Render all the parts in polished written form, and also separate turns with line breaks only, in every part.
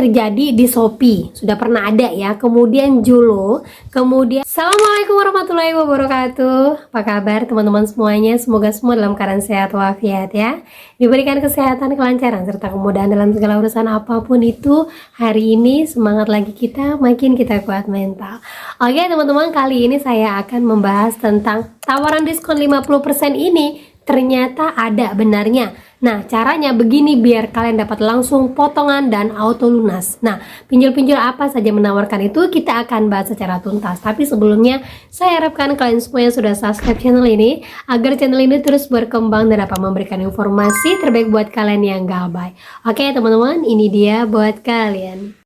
terjadi di Shopee, sudah pernah ada ya. Kemudian Julo, kemudian Assalamualaikum warahmatullahi wabarakatuh. Apa kabar teman-teman semuanya? Semoga semua dalam keadaan sehat walafiat ya. Diberikan kesehatan, kelancaran serta kemudahan dalam segala urusan apapun itu. Hari ini semangat lagi kita, makin kita kuat mental. Oke teman-teman, kali ini saya akan membahas tentang tawaran diskon 50% ini ternyata ada benarnya. Nah, caranya begini biar kalian dapat langsung potongan dan auto lunas. Nah, pinjol-pinjol apa saja menawarkan itu kita akan bahas secara tuntas. Tapi sebelumnya, saya harapkan kalian semua yang sudah subscribe channel ini agar channel ini terus berkembang dan dapat memberikan informasi terbaik buat kalian yang gabay. Oke, teman-teman, ini dia buat kalian.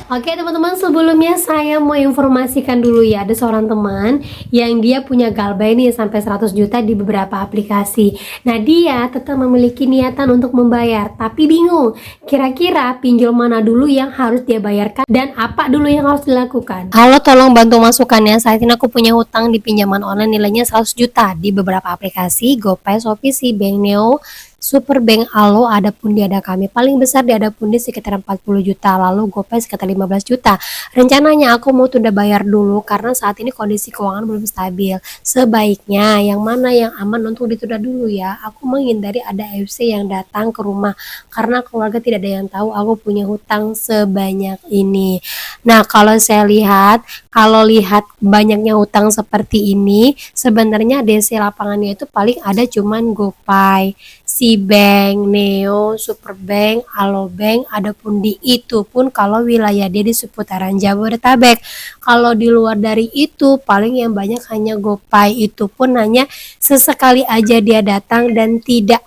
Oke teman-teman, sebelumnya saya mau informasikan dulu ya, ada seorang teman yang dia punya galbay nih sampai 100 juta di beberapa aplikasi. Nah, dia tetap memiliki niatan untuk membayar, tapi bingung kira-kira pinjol mana dulu yang harus dia bayarkan dan apa dulu yang harus dilakukan. Halo, tolong bantu masukannya. Saat ini aku punya hutang di pinjaman online nilainya 100 juta di beberapa aplikasi, GoPay, Shopee, Bank Neo, Superbank, Alo, Adapundi, ada kami. Paling besar di Adapundi sekitar 40 juta, lalu GoPay sekitar 15 juta. Rencananya aku mau tunda bayar dulu karena saat ini kondisi keuangan belum stabil. Sebaiknya yang mana yang aman untuk ditunda dulu ya. Aku menghindari ada FC yang datang ke rumah karena keluarga tidak ada yang tahu aku punya hutang sebanyak ini. Nah, kalau saya lihat, banyaknya hutang seperti ini, sebenarnya DC lapangannya itu paling ada cuman GoPay, Bank Neo, Superbank, Alobank, Adapundi. Itu pun kalau wilayah dia di seputaran Jabodetabek. Kalau di luar dari itu paling yang banyak hanya GoPay, itu pun hanya sesekali aja dia datang dan tidak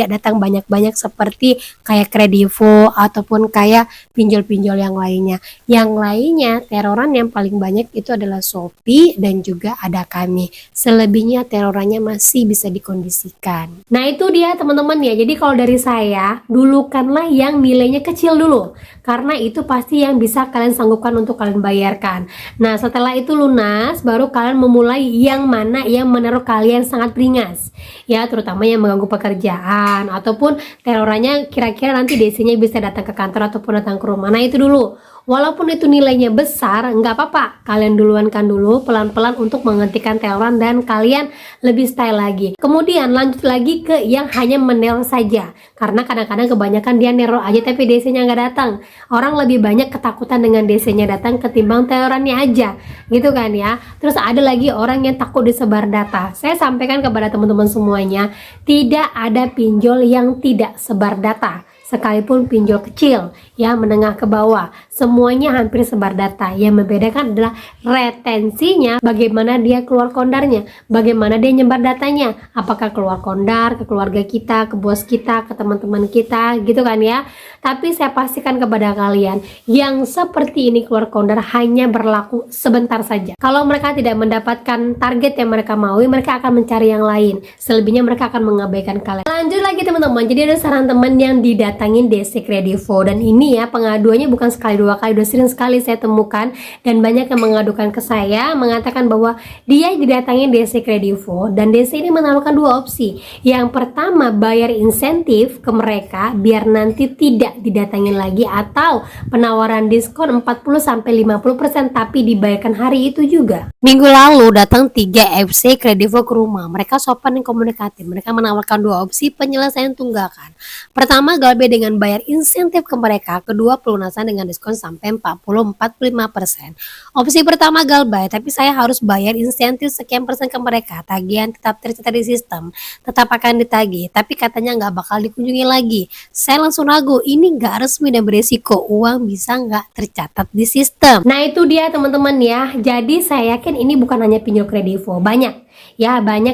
datang banyak-banyak seperti kayak Kredivo ataupun kayak pinjol-pinjol yang lainnya. Yang lainnya teroran yang paling banyak itu adalah Shopee dan juga ada kami. Selebihnya terorannya masih bisa dikondisikan. Nah, itu dia teman-teman ya. Jadi kalau dari saya, dulukanlah yang nilainya kecil dulu, karena itu pasti yang bisa kalian sanggupkan untuk kalian bayarkan. Nah, setelah itu lunas, baru kalian memulai yang mana yang menurut kalian sangat beringas ya, terutama yang mengganggu pekerjaan ataupun terorannya kira-kira nanti DC-nya bisa datang ke kantor ataupun datang ke rumah. Nah, itu dulu. Walaupun itu nilainya besar, nggak apa-apa, kalian duluankan dulu pelan-pelan untuk menghentikan teroran dan kalian lebih style lagi. Kemudian lanjut lagi ke yang hanya meneror saja, karena kadang-kadang kebanyakan dia neror aja tapi DC-nya nggak datang. Orang lebih banyak ketakutan dengan DC-nya datang ketimbang terorannya aja, gitu kan ya. Terus ada lagi orang yang takut disebar data. Saya sampaikan kepada teman-teman semuanya, tidak ada pinjol yang tidak sebar data. Sekalipun pinjol kecil ya, menengah ke bawah, semuanya hampir sebar data. Yang membedakan adalah retensinya, bagaimana dia keluar kondarnya, bagaimana dia nyebar datanya, apakah keluar kondar ke keluarga kita, ke bos kita, ke teman-teman kita, gitu kan ya. Tapi saya pastikan kepada kalian, yang seperti ini keluar kondar hanya berlaku sebentar saja. Kalau mereka tidak mendapatkan target yang mereka mau, mereka akan mencari yang lain. Selebihnya mereka akan mengabaikan kalian. Lanjut lagi teman-teman, jadi ada saran teman yang didatangin DC Kredivo, dan ini ya pengaduannya bukan sekali dua kali, udah sering sekali saya temukan dan banyak yang mengadukan ke saya mengatakan bahwa dia didatangin DC Kredivo dan DC ini menawarkan dua opsi. Yang pertama, bayar insentif ke mereka biar nanti tidak didatangin lagi, atau penawaran diskon 40-50% tapi dibayarkan hari itu juga. Minggu lalu datang 3 FC Kredivo ke rumah. Mereka sopan dan komunikatif. Mereka menawarkan dua opsi penyelesaian tunggakan. Pertama, galbay dengan bayar insentif ke mereka. Kedua, pelunasan dengan diskon sampai 40-45%. Opsi pertama galbay, tapi saya harus bayar insentif sekian persen ke mereka. Tagihan tetap tercatat di sistem, tetap akan ditagih, tapi katanya nggak bakal dikunjungi lagi. Saya langsung ragu, ini nggak resmi dan beresiko, uang bisa nggak tercatat di sistem. Nah, itu dia teman-teman ya. Jadi saya yakin ini bukan hanya pinjol Kredivo, banyak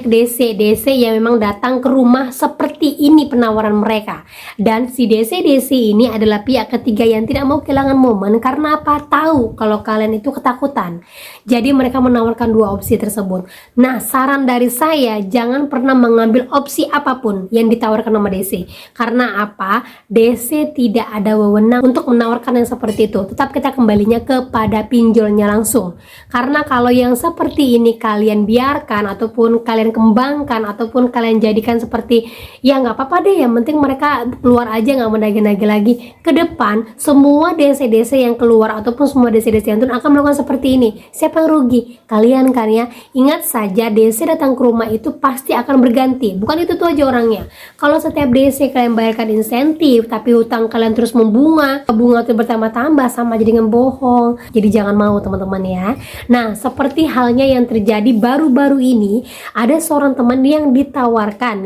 DC yang memang datang ke rumah seperti ini penawaran mereka. Dan si DC ini adalah pihak ketiga yang tidak mau kehilangan momen. Karena apa? Tahu kalau kalian itu ketakutan. Jadi mereka menawarkan dua opsi tersebut. Nah, saran dari saya, jangan pernah mengambil opsi apapun yang ditawarkan sama DC. Karena apa? DC tidak ada wewenang untuk menawarkan yang seperti itu. Tetap kita kembalinya kepada pinjolnya langsung. Karena kalau yang seperti ini kalian biarkan ataupun ataupun kalian kembangkan ataupun kalian jadikan seperti ya nggak apa-apa deh, yang penting mereka keluar aja, nggak menagih-nagih lagi. Ke depan semua DC-DC yang keluar ataupun semua DC-DC yang turun akan melakukan seperti ini. Siapa yang rugi? Kalian kan ya. Ingat saja, DC datang ke rumah itu pasti akan berganti. Bukan itu tuh aja orangnya. Kalau setiap DC kalian bayarkan insentif tapi hutang kalian terus bunga itu bertambah-tambah, sama jadi dengan bohong. Jadi jangan mau teman-teman ya. Nah, seperti halnya yang terjadi baru-baru ini, ada seorang teman yang ditawarkan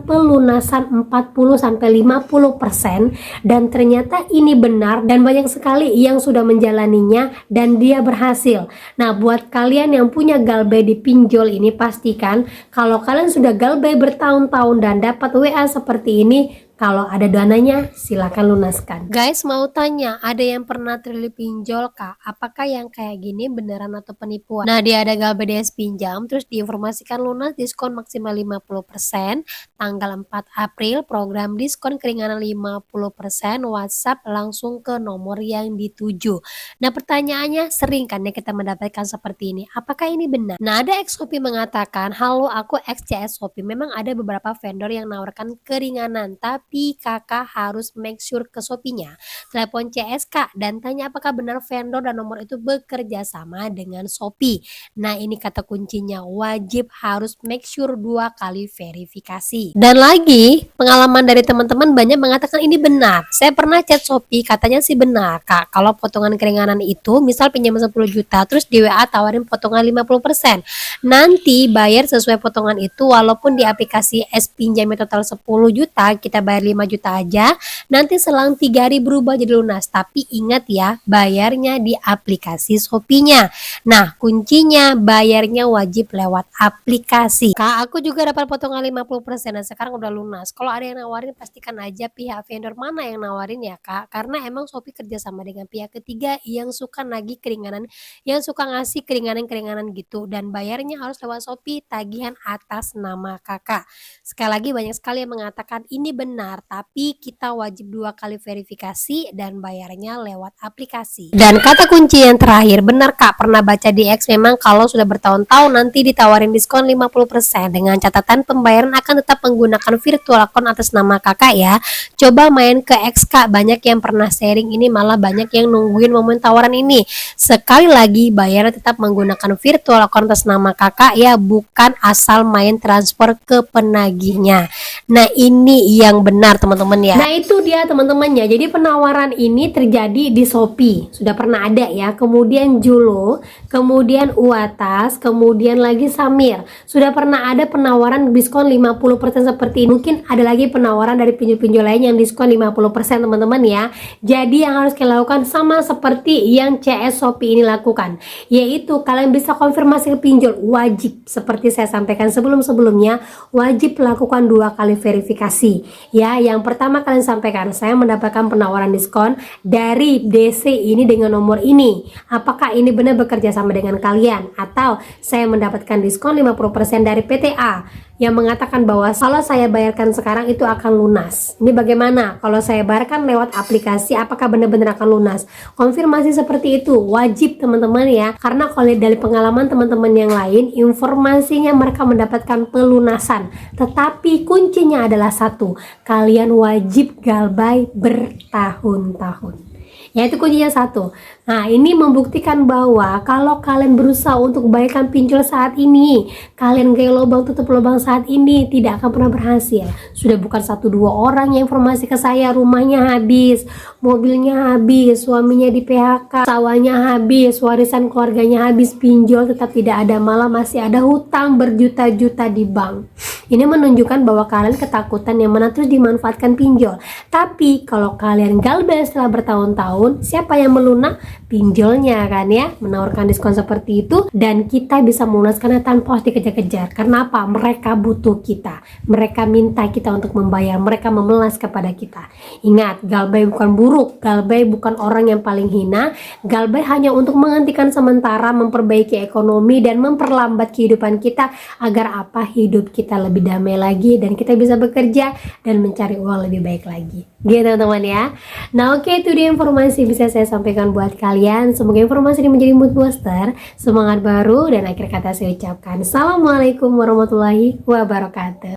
pelunasan 40-50% dan ternyata ini benar dan banyak sekali yang sudah menjalaninya dan dia berhasil. Nah, buat kalian yang punya galbay di pinjol ini, pastikan kalau kalian sudah galbay bertahun-tahun dan dapat WA seperti ini, kalau ada dananya silakan lunaskan. Guys, mau tanya, ada yang pernah terlilit pinjol kak? Apakah yang kayak gini beneran atau penipuan? Nah, dia ada galbay DS pinjam terus diinformasikan lunas diskon maksimal 50%, tanggal 4 April program diskon keringanan 50%, WhatsApp langsung ke nomor yang dituju. Nah, pertanyaannya, sering kan ya kita mendapatkan seperti ini. Apakah ini benar? Nah, ada ex Shopee mengatakan, halo aku ex CS Shopee, memang ada beberapa vendor yang menawarkan keringanan, tapi kakak harus make sure ke Shopee-nya, telepon CSK dan tanya apakah benar vendor dan nomor itu bekerja sama dengan Shopee. Nah, ini kata kuncinya, wajib harus make sure 2 kali verifikasi. Dan lagi, pengalaman dari teman-teman banyak mengatakan ini benar. Saya pernah chat Shopee, katanya sih benar kak, kalau potongan keringanan itu misal pinjam 10 juta terus di WA tawarin potongan 50%, nanti bayar sesuai potongan itu, walaupun di aplikasi S pinjamnya total 10 juta kita bayar 5 juta aja, nanti selang 3 hari berubah jadi lunas. Tapi ingat ya, bayarnya di aplikasi Shopee-nya. Nah, kuncinya bayarnya wajib lewat aplikasi. Kak, aku juga dapat potongan 50% dan sekarang udah lunas. Kalau ada yang nawarin, pastikan aja pihak vendor mana yang nawarin ya kak, karena emang Shopee kerjasama dengan pihak ketiga yang suka nagih keringanan, yang suka ngasih keringanan-keringanan gitu, dan bayarnya harus lewat Shopee, tagihan atas nama kakak. Sekali lagi, banyak sekali yang mengatakan ini benar, tapi kita wajib 2 kali verifikasi dan bayarnya lewat aplikasi. Dan kata kunci yang terakhir, benar kak, pernah baca di X, memang kalau sudah bertahun-tahun nanti ditawarin diskon 50% dengan catatan pembayaran akan tetap menggunakan virtual account atas nama kakak ya. Coba main ke X kak, banyak yang pernah sharing ini, malah banyak yang nungguin momen tawaran ini. Sekali lagi, bayarnya tetap menggunakan virtual account atas nama kakak ya, bukan asal main transfer ke penagihnya. Nah, ini yang benar teman-teman ya. Nah, itu dia teman-temannya. Jadi penawaran ini terjadi di Shopee, sudah pernah ada ya, kemudian Julo, kemudian Uatas, kemudian lagi Samir. Sudah pernah ada penawaran diskon 50% seperti ini. Mungkin ada lagi penawaran dari pinjol-pinjol lain yang diskon 50% teman-teman ya. Jadi yang harus kalian lakukan sama seperti yang CS Shopee ini lakukan, yaitu kalian bisa konfirmasi ke pinjol, wajib seperti saya sampaikan sebelum-sebelumnya, wajib lakukan 2 kali verifikasi ya. Yang pertama kalian sampaikan, saya mendapatkan penawaran diskon dari DC ini dengan nomor ini, apakah ini benar bekerja sama dengan kalian, atau saya mendapatkan diskon 50% dari PTA yang mengatakan bahwa kalau saya bayarkan sekarang itu akan lunas. Ini bagaimana kalau saya bayarkan lewat aplikasi, apakah benar-benar akan lunas? Konfirmasi seperti itu wajib teman-teman ya, karena kalau dari pengalaman teman-teman yang lain, informasinya mereka mendapatkan pelunasan, tetapi kuncinya adalah satu, kalian wajib galbay bertahun-tahun. Ya, itu kuncinya satu. Nah, ini membuktikan bahwa kalau kalian berusaha untuk bayarkan pinjol saat ini, kalian kayak lubang tutup lubang saat ini, tidak akan pernah berhasil. Sudah bukan 1-2 orang yang informasi ke saya, rumahnya habis, mobilnya habis, suaminya di PHK, sawahnya habis, warisan keluarganya habis, pinjol tetap tidak ada, malah masih ada hutang berjuta-juta di bank. Ini menunjukkan bahwa kalian ketakutan yang mana terus dimanfaatkan pinjol. Tapi kalau kalian galbay setelah bertahun-tahun, siapa yang melunak? Pinjolnya kan ya, menawarkan diskon seperti itu, dan kita bisa melunaskannya tanpa harus dikejar-kejar. Karena apa? Mereka butuh kita, mereka minta kita untuk membayar, mereka memelas kepada kita. Ingat, galbay bukan buruk, galbay bukan orang yang paling hina, galbay hanya untuk menghentikan sementara, memperbaiki ekonomi dan memperlambat kehidupan kita, agar apa? Hidup kita lebih damai lagi dan kita bisa bekerja dan mencari uang lebih baik lagi. Gitu teman-teman ya. Nah, oke, itu dia informasi bisa saya sampaikan buat kalian. Semoga informasi ini menjadi mood booster, semangat baru, dan akhir kata saya ucapkan Assalamualaikum warahmatullahi wabarakatuh.